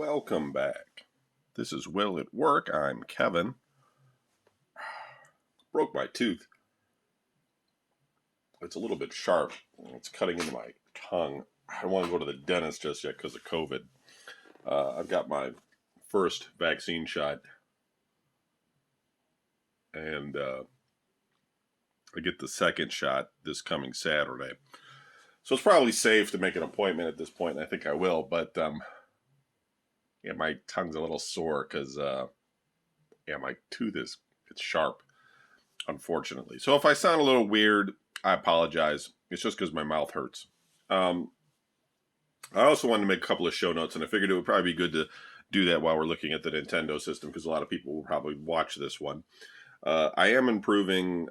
welcome back. This is Will at Work. I'm Kevin. Broke my tooth. It's a little bit sharp. It's cutting into my tongue. I don't want to go to the dentist just yet because of COVID. I've got my first vaccine shot, and I get the second shot this coming Saturday. So it's probably safe to make an appointment at this point, and I think I will, but yeah, my tongue's a little sore because my tooth it's sharp, unfortunately. So if I sound a little weird, I apologize. It's just because my mouth hurts. I also wanted to make a couple of show notes, and I figured it would probably be good to do that while we're looking at the Nintendo system, because a lot of people will probably watch this one. I am improving.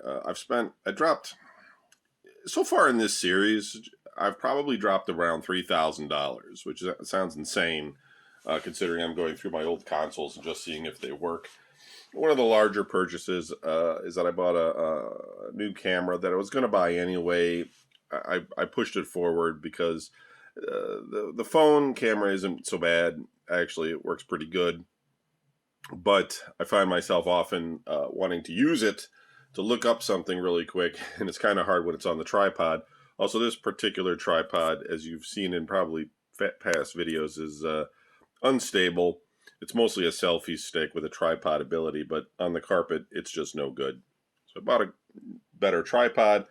So far in this series, I've probably dropped around $3,000, which sounds insane, considering I'm going through my old consoles and just seeing if they work. One of the larger purchases is that I bought a new camera that I was going to buy anyway. I pushed it forward because the phone camera isn't so bad. Actually, it works pretty good. But I find myself often wanting to use it to look up something really quick, and it's kind of hard when it's on the tripod. Also, this particular tripod, as you've seen in probably past videos, is unstable. It's mostly a selfie stick with a tripod ability, but on the carpet, it's just no good. So I bought a better tripod.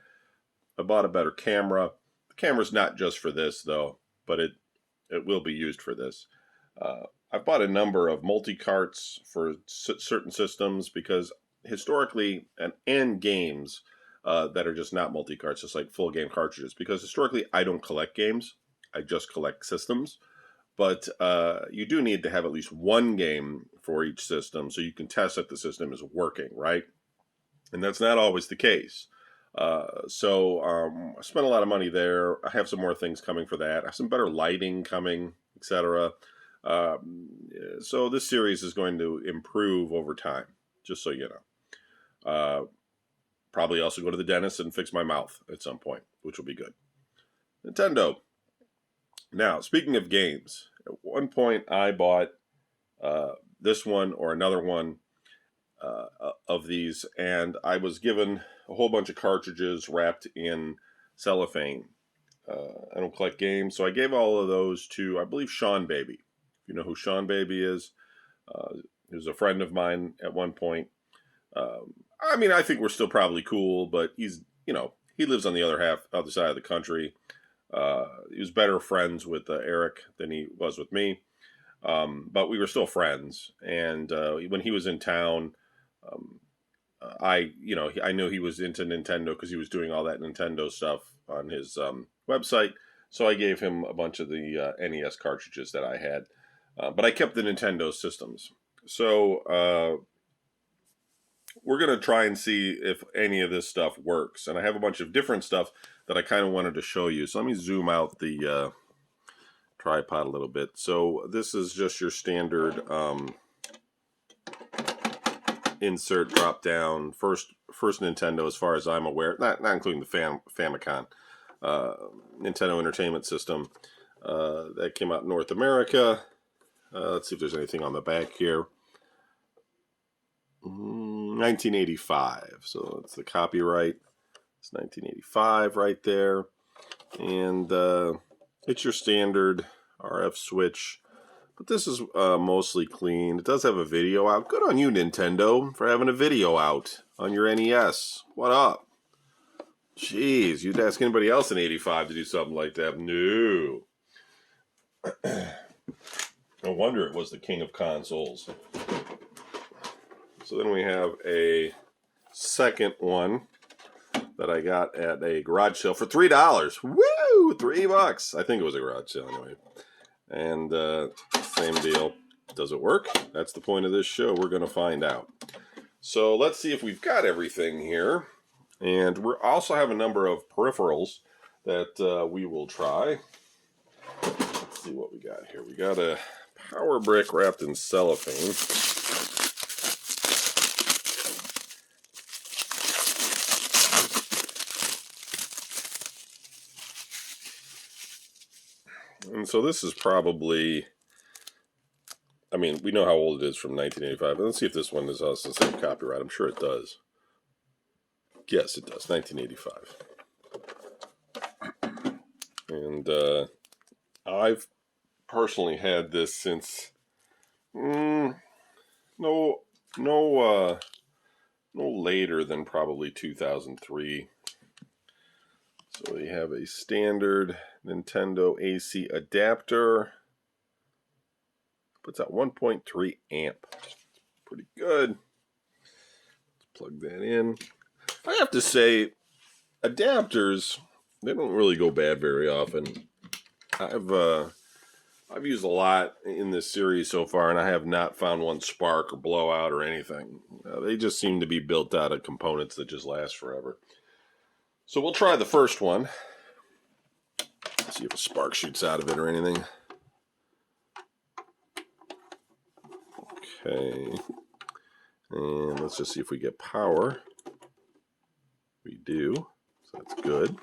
I bought a better camera. The camera's not just for this, though, but it will be used for this. I've bought a number of multi-carts for certain systems because historically, and games that are just not multi-carts, just like full game cartridges, because historically I don't collect games. I just collect systems. But you do need to have at least one game for each system so you can test that the system is working, right? And that's not always the case. So I spent a lot of money there. I have some more things coming for that. I have some better lighting coming, etc. So this series is going to improve over time, just so you know. Probably also go to the dentist and fix my mouth at some point, which will be good. Nintendo. Now, speaking of games, at one point I bought this one or another one of these, and I was given a whole bunch of cartridges wrapped in cellophane. I don't collect games, so I gave all of those to, I believe, Sean Baby. If you know who Sean Baby is, he was a friend of mine at one point. I mean, I think we're still probably cool, but he's, he lives on the other side of the country. He was better friends with Eric than he was with me, but we were still friends. And when he was in town, I knew he was into Nintendo because he was doing all that Nintendo stuff on his website. So I gave him a bunch of the NES cartridges that I had, but I kept the Nintendo systems. So we're going to try and see if any of this stuff works. And I have a bunch of different stuff that I kind of wanted to show you. So let me zoom out the tripod a little bit. So this is just your standard insert drop down first Nintendo, as far as I'm aware, not including the Famicom, Nintendo Entertainment System that came out in North America. Let's see if there's anything on the back here. 1985. So it's the copyright. It's 1985 right there. And it's your standard RF switch. But this is mostly clean. It does have a video out. Good on you, Nintendo, for having a video out on your NES. What up? Jeez, you'd ask anybody else in 85 to do something like that. No. No wonder it was the king of consoles. So then we have a second one that I got at a garage sale for $3. Woo! $3. I think it was a garage sale anyway. And same deal. Does it work? That's the point of this show. We're going to find out. So let's see if we've got everything here. And we also have a number of peripherals that we will try. Let's see what we got here. We got a power brick wrapped in cellophane. And so this is probably I mean, we know how old it is from 1985. Let's see if this one is also the same copyright. I'm sure it does. Yes, it does. 1985. And I've personally had this since no later than probably 2003. So we have a standard Nintendo AC adapter. Puts out 1.3 amp. Pretty good. Let's plug that in. I have to say, adapters, they don't really go bad very often. I've used a lot in this series so far, and I have not found one spark or blow out or anything. They just seem to be built out of components that just last forever. So we'll try the first one. See if a spark shoots out of it or anything. Okay. And let's just see if we get power. We do. So that's good.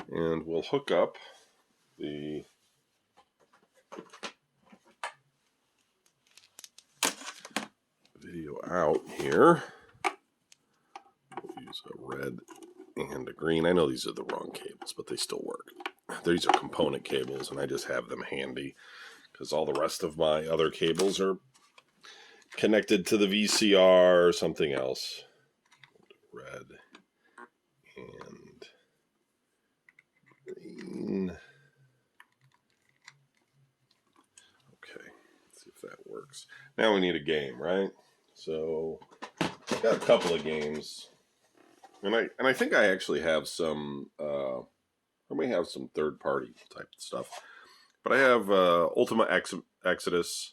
And we'll hook up the video out here. We'll use a red and a green. I know these are the wrong cables, but they still work. These are component cables, and I just have them handy because all the rest of my other cables are connected to the VCR or something else. Red and green. Okay, let's see if that works. Now we need a game, right? So I've got a couple of games, and I think I actually have some. I may have some third-party type stuff, but I have Ultima Exodus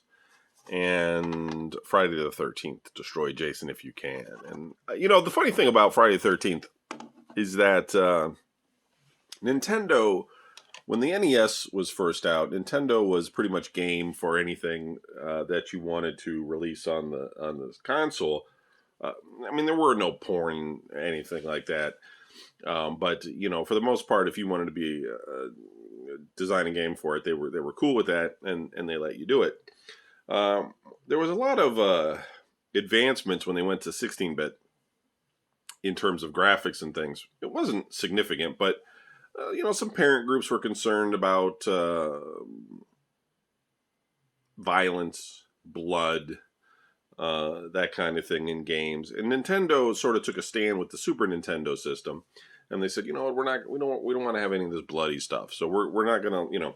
and Friday the 13th, Destroy Jason If You Can. And, the funny thing about Friday the 13th is that Nintendo, when the NES was first out, Nintendo was pretty much game for anything that you wanted to release on the console. I mean, there were no porn, anything like that. But, for the most part, if you wanted to be design a game for it, they were cool with that, and they let you do it. There was a lot of advancements when they went to 16-bit in terms of graphics and things. It wasn't significant, but some parent groups were concerned about violence, blood, that kind of thing in games. And Nintendo sort of took a stand with the Super Nintendo system, and they said, we don't want to have any of this bloody stuff. So we're not going to,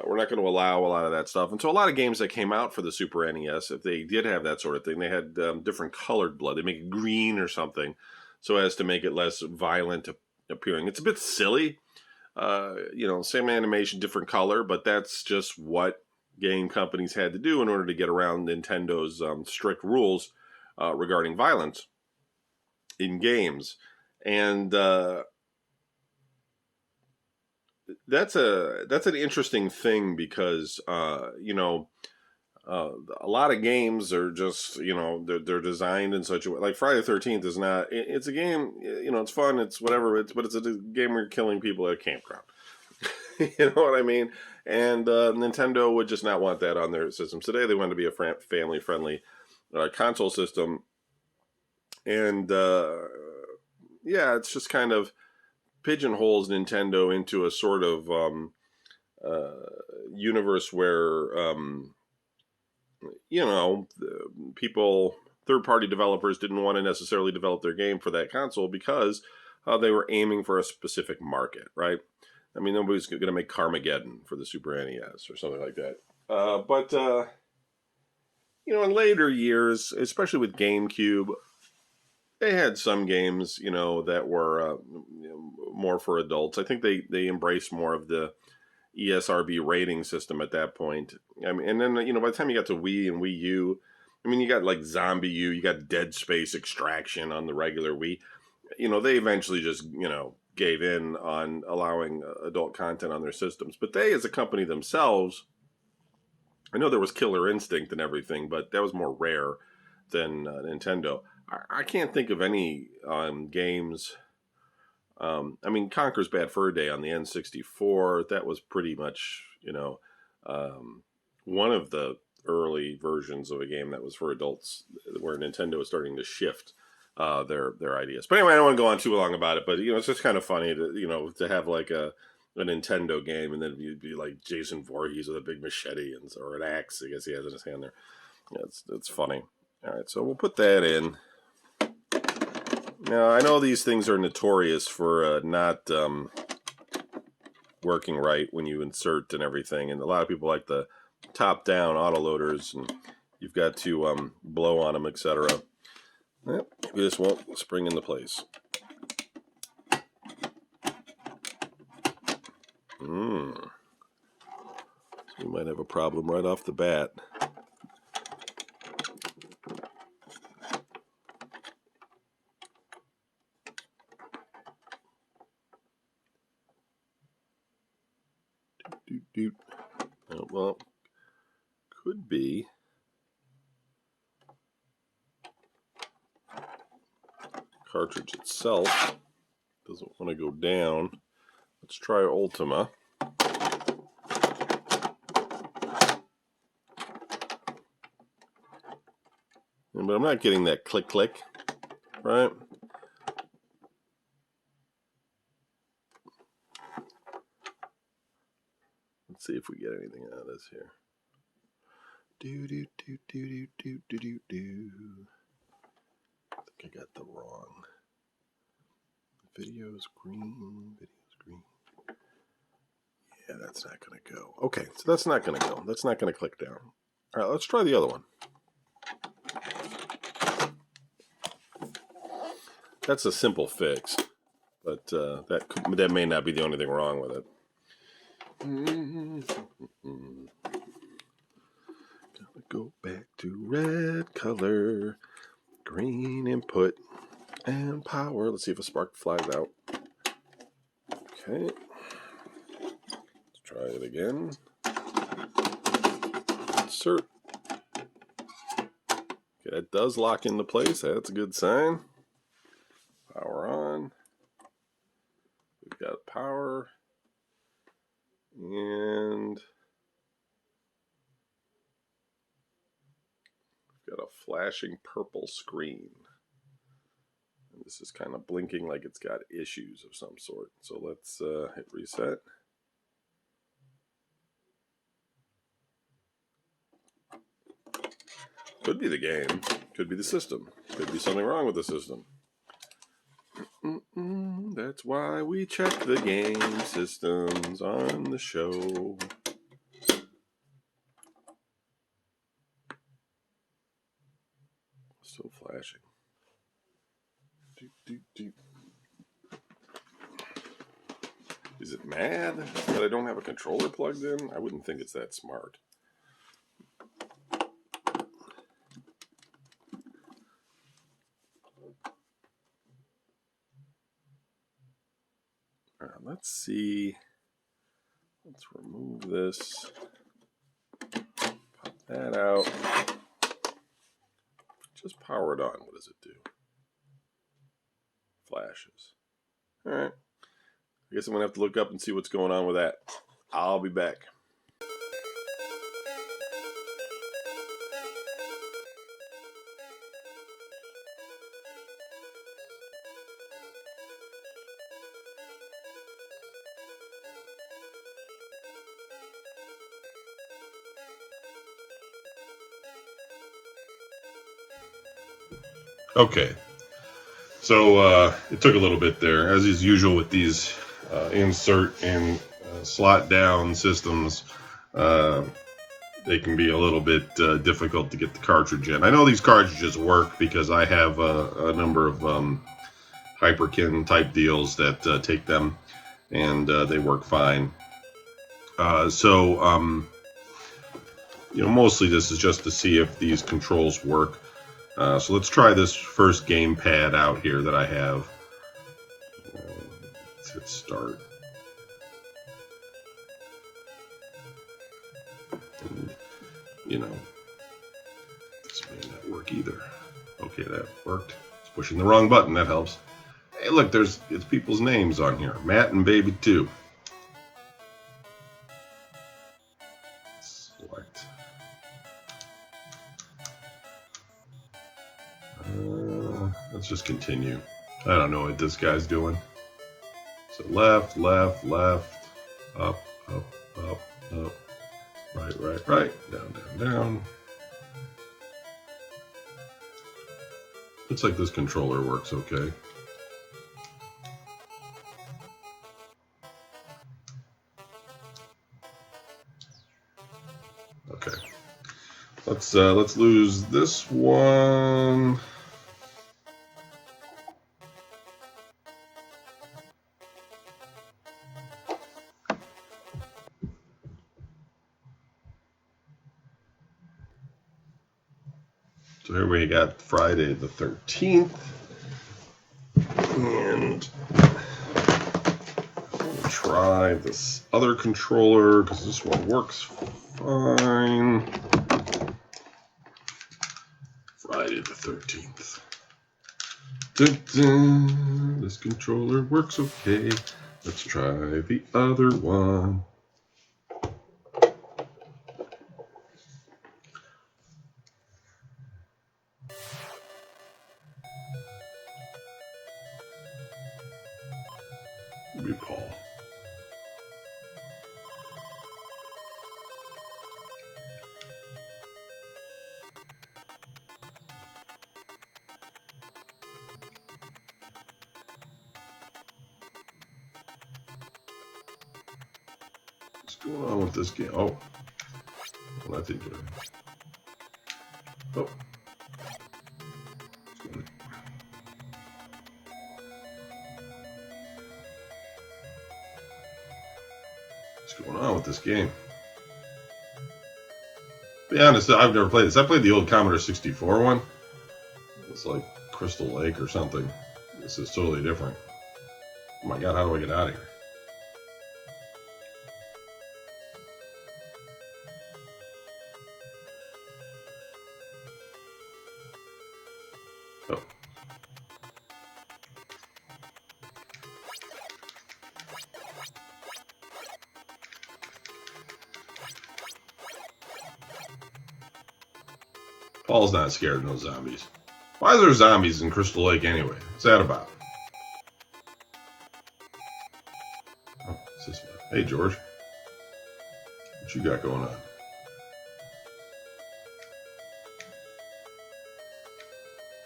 we're not going to allow a lot of that stuff. And so a lot of games that came out for the Super NES, if they did have that sort of thing, they had different colored blood. They make it green or something so as to make it less violent appearing. It's a bit silly, same animation, different color, but that's just what game companies had to do in order to get around Nintendo's strict rules regarding violence in games. And that's an interesting thing because a lot of games are just they're designed in such a way. Like Friday the 13th is not. It's a game. It's fun. It's whatever. But it's a game where you're killing people at a campground. You know what I mean? And Nintendo would just not want that on their systems today. They wanted to be a family-friendly console system. And it's just kind of pigeonholes Nintendo into a sort of universe where, people, third-party developers didn't want to necessarily develop their game for that console because they were aiming for a specific market, right? I mean, nobody's going to make Carmageddon for the Super NES or something like that. But in later years, especially with GameCube, they had some games, that were more for adults. I think they embraced more of the ESRB rating system at that point. I mean, and then, by the time you got to Wii and Wii U, I mean, you got like Zombie U, you got Dead Space Extraction on the regular Wii. They eventually just, gave in on allowing adult content on their systems. But they, as a company themselves, I know there was Killer Instinct and everything, but that was more rare than Nintendo. I can't think of any games I mean, Conker's Bad Fur Day on the N64, that was pretty much, one of the early versions of a game that was for adults, where Nintendo was starting to shift their ideas. But anyway, I don't want to go on too long about it. But it's just kind of funny to have like a Nintendo game, and then you'd be like Jason Voorhees with a big machete or an axe, I guess he has in his hand there. Yeah, it's funny. All right, so we'll put that in. Now, I know these things are notorious for not working right when you insert and everything, and a lot of people like the top-down autoloaders, and you've got to blow on them, etc. Well, maybe this won't spring into place. So we might have a problem right off the bat. Oh, well, could be. Cartridge itself doesn't want to go down. Let's try Ultima. But I'm not getting that click click, right? Let's see if we get anything out of this here. Do do do do do do do do. I think I got the wrong. Video's green. Video's green. Yeah, that's not going to go. Okay, so that's not going to go. That's not going to click down. All right, let's try the other one. That's a simple fix, but that may not be the only thing wrong with it. Gotta go back to red color, green input, and power. Let's see if a spark flies out. Okay. Let's try it again. Insert. Okay, that does lock into place. That's a good sign. Power on. We've got power. And we've got a flashing purple screen. And this is kind of blinking like it's got issues of some sort. So let's hit reset. Could be the game. Could be the system. Could be something wrong with the system. That's why we check the game systems on the show. Still flashing. Is it mad that I don't have a controller plugged in? I wouldn't think it's that smart. Let's see. Let's remove this. Pop that out. Just power it on. What does it do? Flashes. All right. I guess I'm going to have to look up and see what's going on with that. I'll be back. Okay, so it took a little bit there, as is usual with these insert and slot down systems. They can be a little bit difficult to get the cartridge in. I know these cartridges work because I have a number of Hyperkin type deals that take them, and they work fine. Mostly this is just to see if these controls work. So let's try this first gamepad out here that I have. Let's hit start. And, this may not work either. Okay, that worked. It's pushing the wrong button. That helps. Hey, look, it's people's names on here. Matt and Baby 2. Select. Let's just continue. I don't know what this guy's doing. So left, left, left, up, up, up, up, right, right, right, down, down, down. Looks like this controller works okay. Okay. Let's lose this one. So here we got Friday the 13th. And we'll try this other controller because this one works fine. Friday the 13th. Dun, dun. This controller works okay. Let's try the other one. Maybe Paul. What's going on with this game? Oh, well, I think. Oh. What's going on with this game? To be honest, I've never played this. I played the old Commodore 64 one. It's like Crystal Lake or something. This is totally different. Oh my god, how do I get out of here? Oh. Paul's not scared of no zombies. Why are there zombies in Crystal Lake anyway? What's that about? Oh, it's this one. Hey, George. What you got going on?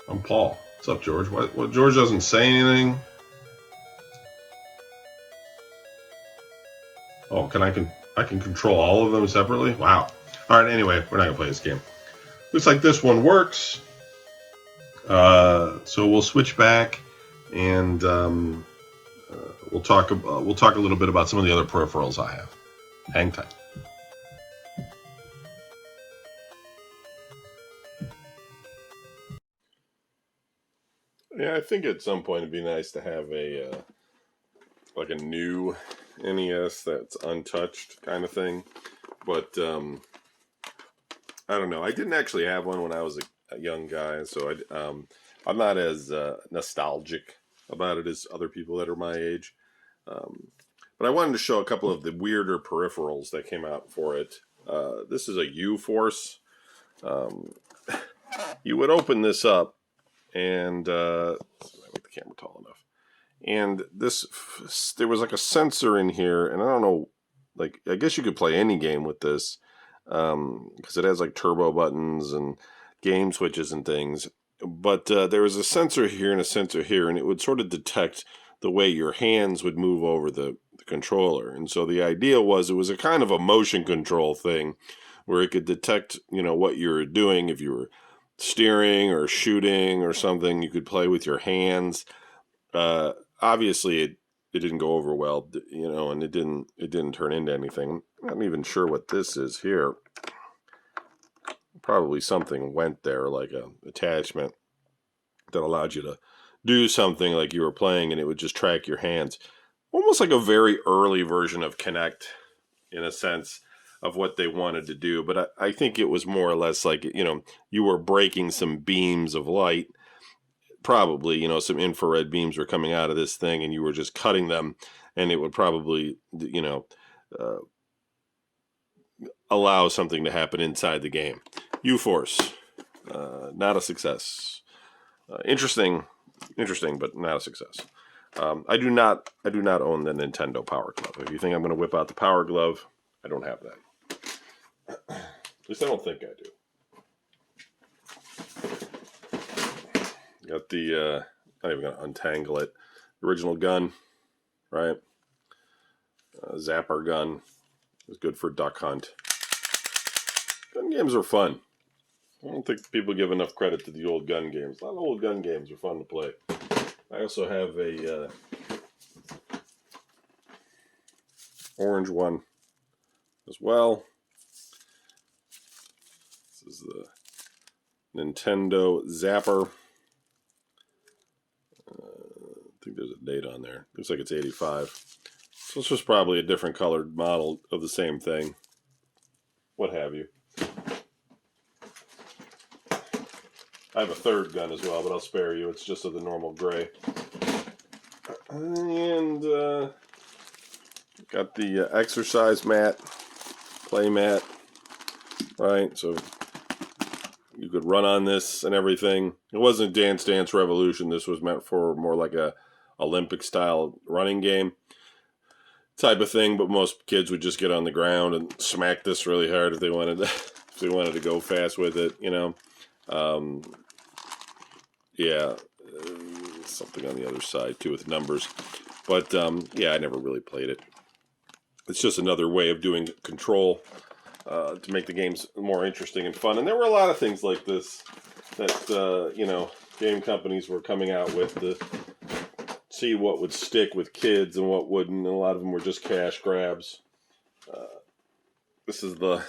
I'm Paul. What's up, George? What George doesn't say anything? Oh, I can control all of them separately? Wow. All right, anyway, we're not going to play this game. Looks like this one works. So we'll switch back and we'll talk a little bit about some of the other peripherals I have. Hang tight. Yeah, I think at some point it'd be nice to have a like a new NES that's untouched kind of thing. But I don't know. I didn't actually have one when I was a young guy, so I'm not as nostalgic about it as other people that are my age. But I wanted to show a couple of the weirder peripherals that came out for it. This is a U-Force. You would open this up, and make the camera tall enough. And there was like a sensor in here, and I don't know, like I guess you could play any game with this because it has like turbo buttons and game switches and things. But there was a sensor here and a sensor here, and it would sort of detect the way your hands would move over the controller. And so the idea was it was a kind of a motion control thing where it could detect, what you were doing. If you were steering or shooting or something, you could play with your hands. Obviously, it didn't go over well, and it didn't turn into anything. I'm not even sure what this is here. Probably something went there, like a attachment that allowed you to do something like you were playing, and it would just track your hands. Almost like a very early version of Kinect, in a sense, of what they wanted to do. But I think it was more or less like, you were breaking some beams of light probably, you know, some infrared beams were coming out of this thing and you were just cutting them, and it would probably, you know, allow something to happen inside the game. U-Force, not a success. Interesting, but not a success. I do not own the Nintendo Power Glove. If you think I'm going to whip out the Power Glove, I don't have that. At least I don't think I do. Got the, not even going to untangle it, original gun, right? Zapper gun. It was good for duck hunt. Gun games are fun. I don't think people give enough credit to the old gun games. A lot of old gun games are fun to play. I also have a orange one as well. This is the Nintendo Zapper. I think there's a date on there. Looks like it's 85. So this was probably a different colored model of the same thing. What have you. I have a third gun as well, but I'll spare you. It's just of the normal gray. And got the exercise mat, play mat, right? So you could run on this and everything. It wasn't Dance Dance Revolution. This was meant for more like a Olympic style running game type of thing, but most kids would just get on the ground and smack this really hard if they wanted to go fast with it, you know. Yeah, something on the other side too with numbers, but yeah, I never really played it. It's just another way of doing control to make the games more interesting and fun. And there were a lot of things like this that you know, game companies were coming out with to see what would stick with kids and what wouldn't, and a lot of them were just cash grabs. This is the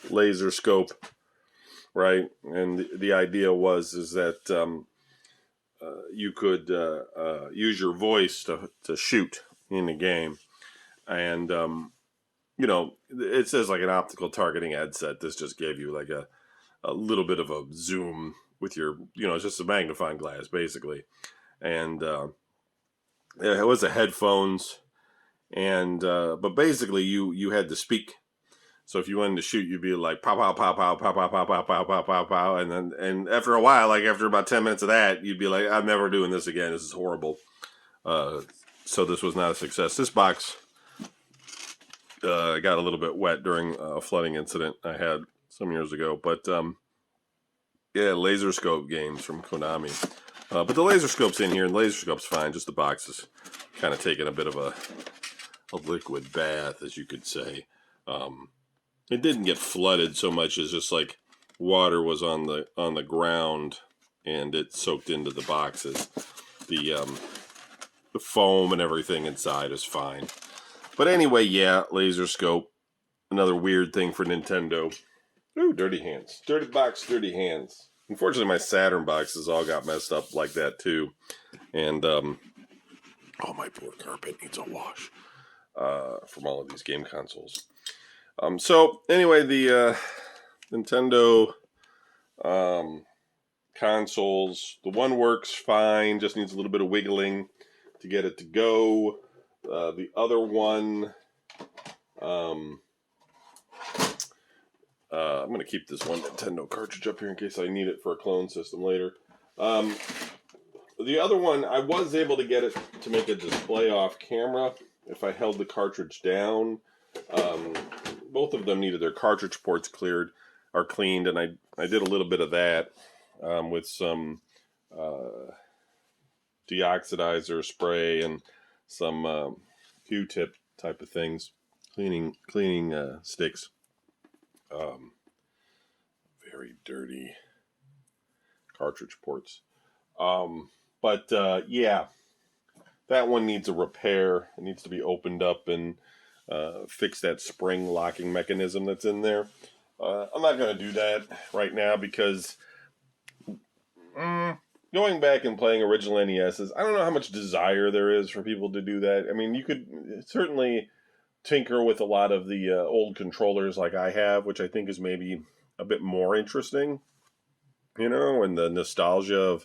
laser scope, right? And the idea is that you could use your voice to shoot in the game, and you know, it says like an optical targeting headset. This just gave you like a little bit of a zoom with your, you know, it's just a magnifying glass basically, and it was a headphones, and but basically you had to speak. So if you wanted to shoot, you'd be like pow pow pow pow pow pow pow pow pow pow pow pow, and after a while, like after about 10 minutes of that, you'd be like, I'm never doing this again. This is horrible. So this was not a success. This box got a little bit wet during a flooding incident I had some years ago. But yeah, laser scope games from Konami. But the laser scope's in here, and the laser scope's fine. Just the box is kind of taking a bit of a liquid bath, as you could say. It didn't get flooded so much as just like water was on the ground and it soaked into the boxes. The foam and everything inside is fine. But anyway, yeah, laser scope. Another weird thing for Nintendo. Ooh, dirty hands. Dirty box, dirty hands. Unfortunately, my Saturn boxes all got messed up like that too. And oh, my poor carpet needs a wash from all of these game consoles. So anyway, the Nintendo consoles, the one works fine, just needs a little bit of wiggling to get it to go. The other one, I'm going to keep this one Nintendo cartridge up here in case I need it for a clone system later. The other one, I was able to get it to make a display off camera if I held the cartridge down. Both of them needed their cartridge ports cleaned, and I did a little bit of that with some deoxidizer spray and some Q-tip type of things, cleaning sticks. Very dirty cartridge ports. But yeah, that one needs a repair. It needs to be opened up and fix that spring locking mechanism that's in there. I'm not going to do that right now because going back and playing original NESs, I don't know how much desire there is for people to do that. I mean, you could certainly tinker with a lot of the old controllers like I have, which I think is maybe a bit more interesting, you know, and the nostalgia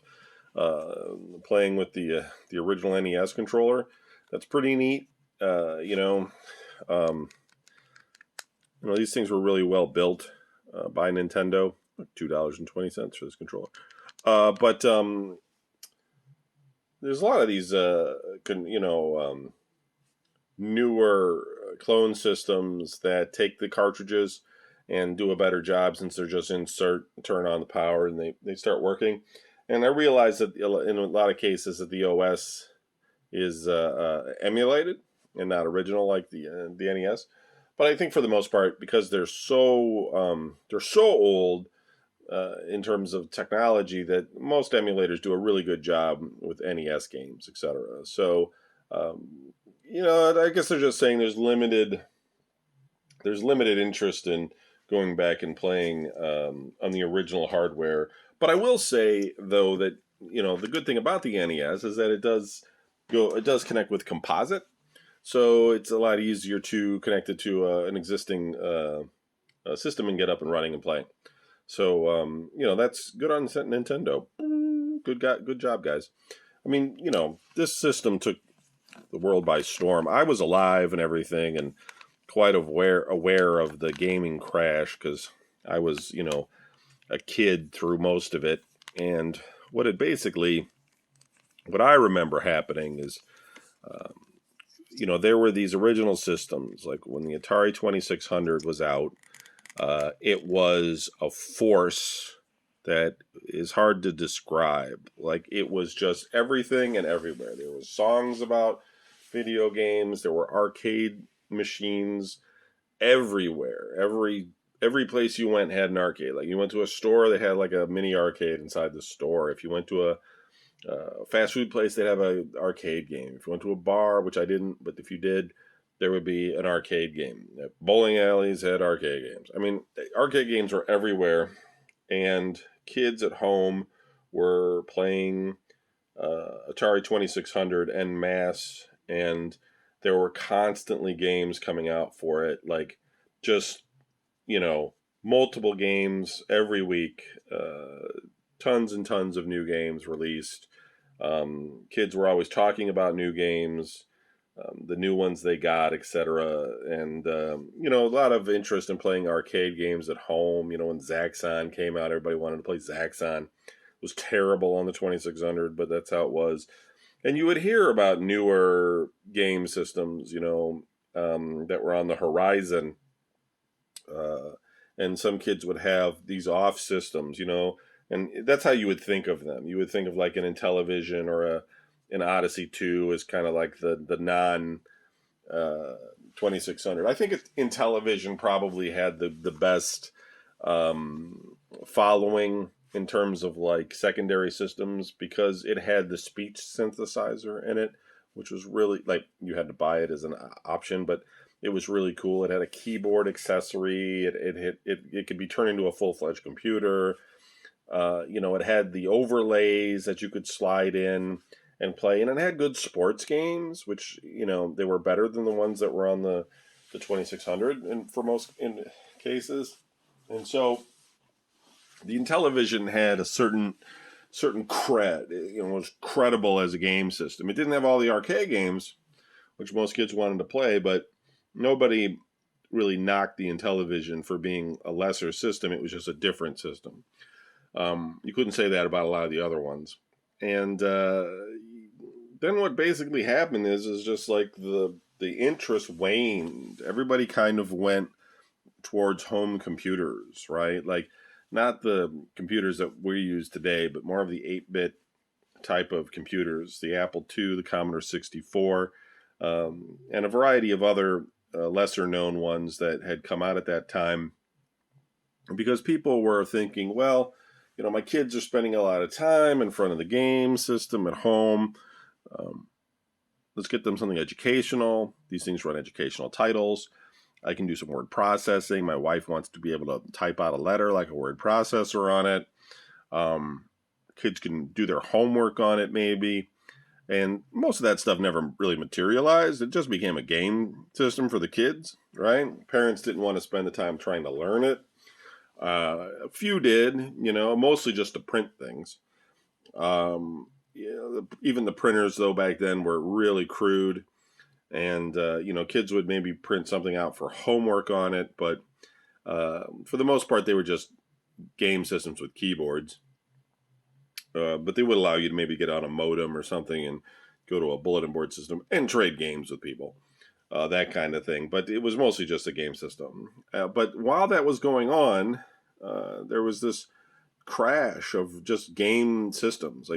playing with the original NES controller. That's pretty neat. Um, these things were really well built by Nintendo. $2.20 for this controller. But there's a lot of these, newer clone systems that take the cartridges and do a better job, since they're just insert, turn on the power, and they start working. And I realize that in a lot of cases that the OS is emulated and not original like the NES. But I think for the most part, because they're so old in terms of technology, that most emulators do a really good job with NES games, etc. So, I guess they're just saying there's limited interest in going back and playing on the original hardware. But I will say, though, that the good thing about the NES is that it does connect with composite, so it's a lot easier to connect it to an existing system and get up and running and playing. So that's good on Nintendo. Good job, guys. I mean, this system took the world by storm. I was alive and everything, and quite aware of the gaming crash, because I was, a kid through most of it. And what I remember happening is, there were these original systems, like when the Atari 2600 was out. It was a force that is hard to describe. Like, it was just everything and everywhere. There were songs about video games. There were arcade machines everywhere. Every place you went had an arcade. Like, you went to a store, they had like a mini arcade inside the store. If you went to a fast food place, they'd have an arcade game. If you went to a bar, which I didn't, but if you did, there would be an arcade game. Bowling alleys had arcade games. I mean, arcade games were everywhere, and kids at home were playing Atari 2600 en masse, and there were constantly games coming out for it, like just, multiple games every week, tons and tons of new games released. Kids were always talking about new games, the new ones they got, etc. And, a lot of interest in playing arcade games at home. When Zaxxon came out, everybody wanted to play Zaxxon. It was terrible on the 2600, but that's how it was. And you would hear about newer game systems, that were on the horizon. And some kids would have these off systems, and that's how you would think of them. You would think of like an Intellivision or an Odyssey 2 as kind of like the non 2600. I think Intellivision probably had the best following in terms of like secondary systems, because it had the speech synthesizer in it, which was really, like, you had to buy it as an option, but it was really cool. It had a keyboard accessory. It could be turned into a full-fledged computer. It had the overlays that you could slide in and play, and it had good sports games, which, they were better than the ones that were on the 2600, and for most cases. And so the Intellivision had a certain cred. It was credible as a game system. It didn't have all the arcade games, which most kids wanted to play, but nobody really knocked the Intellivision for being a lesser system. It was just a different system. You couldn't say that about a lot of the other ones. And then what basically happened is just like the interest waned. Everybody kind of went towards home computers, right? Like, not the computers that we use today, but more of the 8-bit type of computers, the Apple II, the Commodore 64, and a variety of other lesser known ones that had come out at that time, because people were thinking, well, my kids are spending a lot of time in front of the game system at home. Let's get them something educational. These things run educational titles. I can do some word processing. My wife wants to be able to type out a letter like a word processor on it. Kids can do their homework on it, maybe. And most of that stuff never really materialized. It just became a game system for the kids, right? Parents didn't want to spend the time trying to learn it. A few did, mostly just to print things. Even the printers, though, back then were really crude. And, kids would maybe print something out for homework on it. But for the most part, they were just game systems with keyboards. But they would allow you to maybe get on a modem or something and go to a bulletin board system and trade games with people. That kind of thing. But it was mostly just a game system. But while that was going on, there was this crash of just game systems.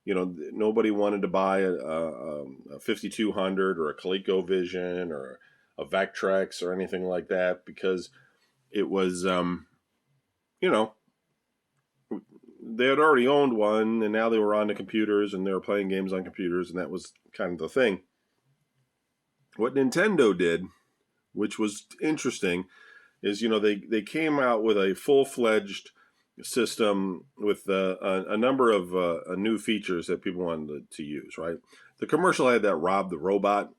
Nobody wanted to buy a 5200 or a ColecoVision or a Vectrex or anything like that because it was, they had already owned one and now they were on the computers and they were playing games on computers, and that was kind of the thing. What Nintendo did, which was interesting, is, they came out with a full-fledged system with a number of new features that people wanted to use, right? The commercial had that Rob the Robot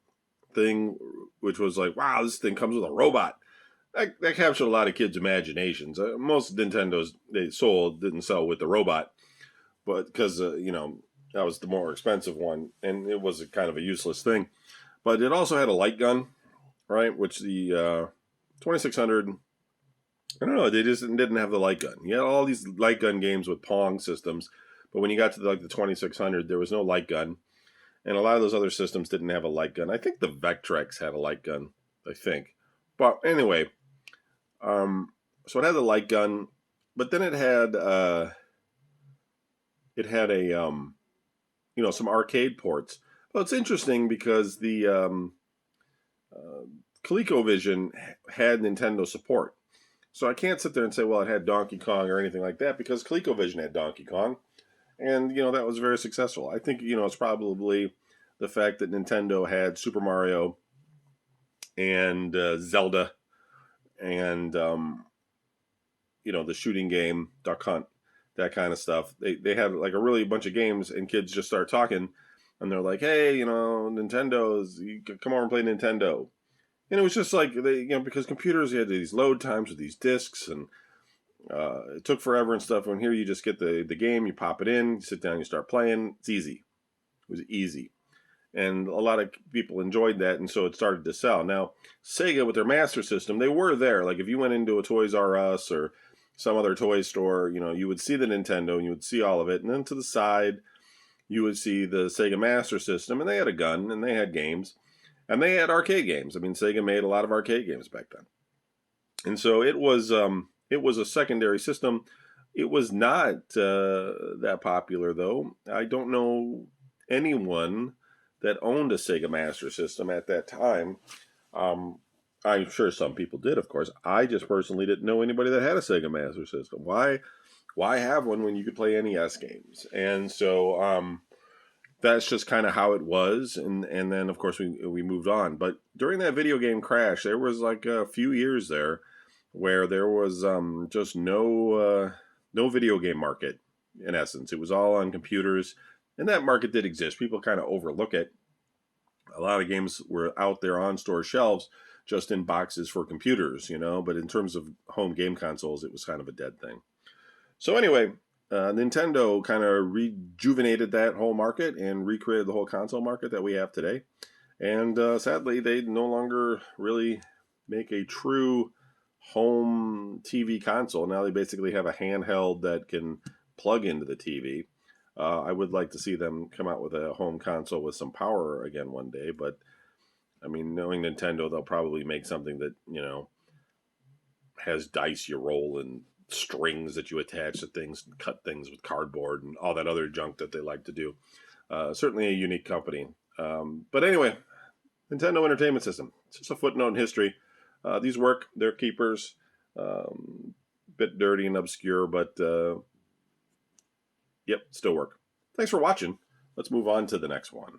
thing, which was like, wow, this thing comes with a robot. That captured a lot of kids' imaginations. Most Nintendos they sold didn't sell with the robot, but because, that was the more expensive one, and it was kind of a useless thing. But it also had a light gun, right? Which the 2600, I don't know, they just didn't have the light gun. You had all these light gun games with Pong systems, but when you got to the 2600, there was no light gun. And a lot of those other systems didn't have a light gun. I think the Vectrex had a light gun, I think. But anyway, so it had the light gun, but then it had some arcade ports. Well, it's interesting because the ColecoVision had Nintendo support. So I can't sit there and say, well, it had Donkey Kong or anything like that, because ColecoVision had Donkey Kong. And, that was very successful. I think, it's probably the fact that Nintendo had Super Mario and Zelda and, the shooting game, Duck Hunt, that kind of stuff. They had like a really bunch of games, and kids just start talking. And they're like, hey, Nintendo's, you come over and play Nintendo. And it was just like, because computers, you had these load times with these discs, and it took forever and stuff. And here you just get the game, you pop it in, you sit down, you start playing. It's easy. It was easy. And a lot of people enjoyed that, and so it started to sell. Now, Sega, with their Master System, they were there. Like, if you went into a Toys R Us or some other toy store, you would see the Nintendo, and you would see all of it. And then to the side, you would see the Sega Master System, and they had a gun, and they had games, and they had arcade games. I mean, Sega made a lot of arcade games back then. And so it was a secondary system. It was not that popular, though. I don't know anyone that owned a Sega Master System at that time. I'm sure some people did, of course. I just personally didn't know anybody that had a Sega Master System. Why have one when you could play NES games? And so that's just kind of how it was. And then, of course, we moved on. But during that video game crash, there was like a few years there where there was just no video game market, in essence. It was all on computers. And that market did exist. People kind of overlook it. A lot of games were out there on store shelves, just in boxes for computers, But in terms of home game consoles, it was kind of a dead thing. So anyway, Nintendo kind of rejuvenated that whole market and recreated the whole console market that we have today. And sadly, they no longer really make a true home TV console. Now they basically have a handheld that can plug into the TV. I would like to see them come out with a home console with some power again one day, but I mean, knowing Nintendo, they'll probably make something that, has dice you roll and strings that you attach to things and cut things with cardboard and all that other junk that they like to do. Certainly a unique company. But anyway, Nintendo Entertainment System. It's just a footnote in history. These work. They're keepers. Bit dirty and obscure, but yep, still work. Thanks for watching. Let's move on to the next one.